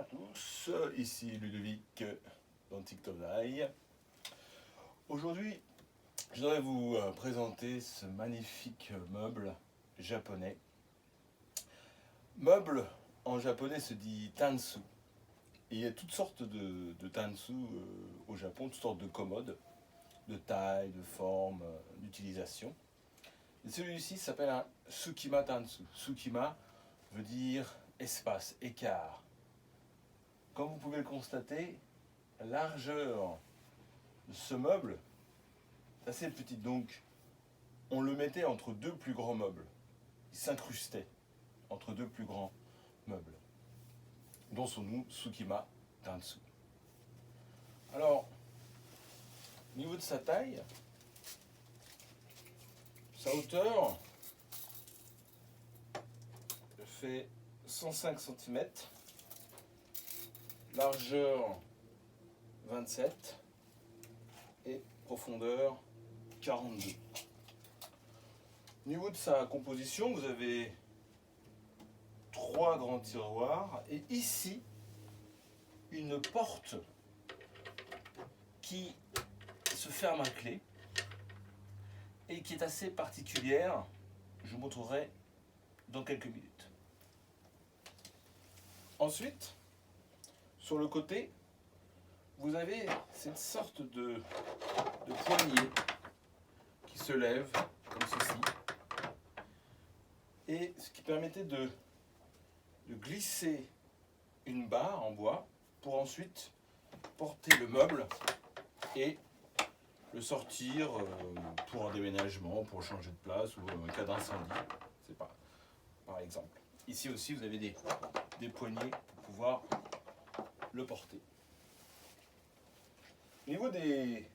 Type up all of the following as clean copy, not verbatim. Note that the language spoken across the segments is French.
à tous, ici Ludovic dans TikTok Live. Aujourd'hui, je voudrais vous présenter ce magnifique meuble japonais. Meuble en japonais se dit tansu. Et il y a toutes sortes de tansu au Japon, toutes sortes de commodes, de taille, de forme, d'utilisation. Et celui-ci s'appelle un Tsukima tansu. Tsukima veut dire espace, écart. Comme vous pouvez le constater, la largeur de ce meuble est assez petite, donc on le mettait entre deux plus grands meubles. Il s'incrustait entre deux plus grands meubles, dont son nom Tsukima tansu. Alors, au niveau de sa taille, sa hauteur fait 105 cm, largeur 27 et profondeur 42. Au niveau de sa composition, vous avez 3 grands tiroirs et ici une porte qui se ferme à clé et qui est assez particulière. Je vous montrerai dans quelques minutes. Ensuite, sur le côté, vous avez cette sorte de poignée qui se lève comme ceci, et ce qui permettait de glisser une barre en bois pour ensuite porter le meuble et le sortir pour un déménagement, pour changer de place ou en cas d'incendie. C'est pas, par exemple. Ici aussi, vous avez des poignées pour pouvoir le porter. Au niveau des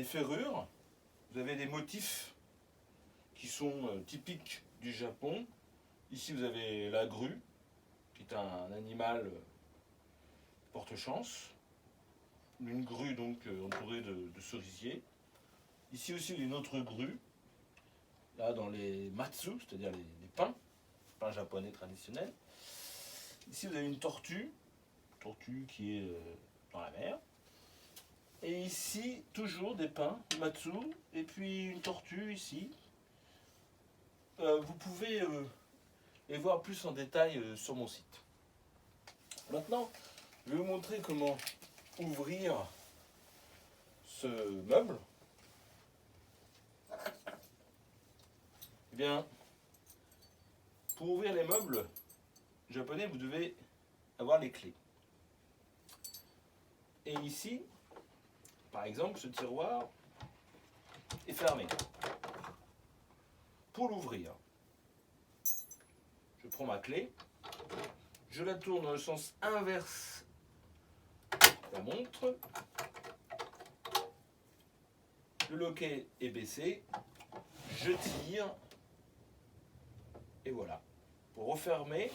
ferrures, vous avez des motifs qui sont typiques du Japon. Ici, vous avez la grue, qui est un animal porte-chance. Une grue donc entourée de cerisiers. Ici aussi, il y a une autre grue, là dans les matsu, c'est-à-dire les pains japonais traditionnels. Ici, vous avez une tortue qui est dans la mer. Et ici, toujours des pins, matsu, et puis une tortue ici. Vous pouvez les voir plus en détail sur mon site. Maintenant, je vais vous montrer comment ouvrir ce meuble. Eh bien, pour ouvrir les meubles japonais, vous devez avoir les clés. Et ici, par exemple, ce tiroir est fermé. Pour l'ouvrir, je prends ma clé, je la tourne dans le sens inverse de la montre, le loquet est baissé, je tire, et voilà. Pour refermer,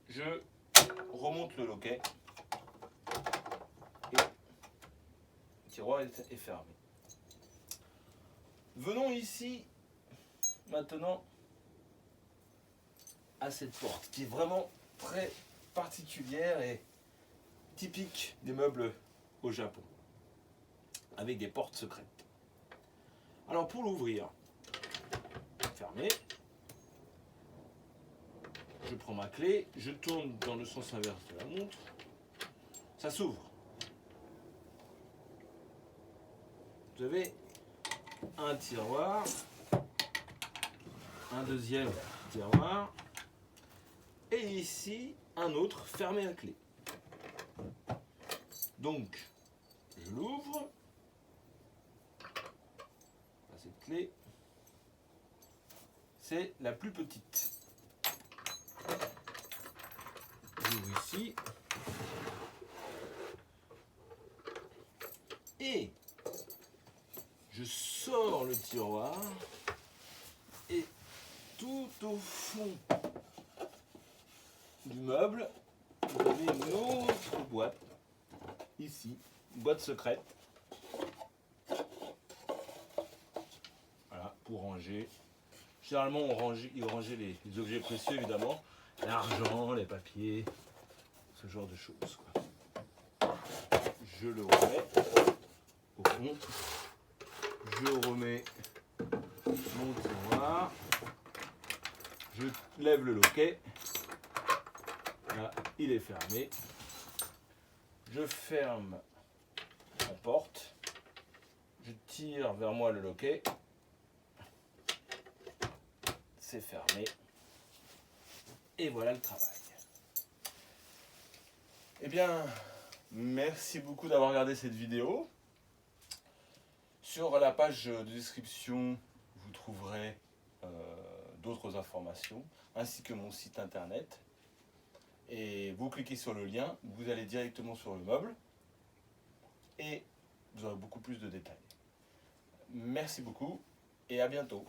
je remonte le loquet et le tiroir est fermé. Venons ici maintenant à cette porte qui est vraiment très particulière et typique des meubles au Japon, avec des portes secrètes. Alors pour l'ouvrir, fermé, je prends ma clé, je tourne dans le sens inverse de la montre, ça s'ouvre. Vous avez un tiroir, un deuxième tiroir, et ici un autre fermé à clé. Donc, je l'ouvre. Cette clé, c'est la plus petite. J'ouvre ici. Et je sors le tiroir. Et tout au fond du meuble, vous avez une autre boîte. Ici, une boîte secrète. Voilà, pour ranger Généralement, il rangeait les objets précieux, évidemment. L'argent, les papiers, ce genre de choses, quoi. Je le remets au fond. Je remets mon tiroir. Je lève le loquet. Là, il est fermé. Je ferme la porte. Je tire vers moi le loquet. C'est fermé. Et voilà le travail. Eh bien, merci beaucoup d'avoir regardé cette vidéo. Sur la page de description, vous trouverez d'autres informations, ainsi que mon site internet. Et vous cliquez sur le lien, vous allez directement sur le meuble et vous aurez beaucoup plus de détails. Merci beaucoup et à bientôt.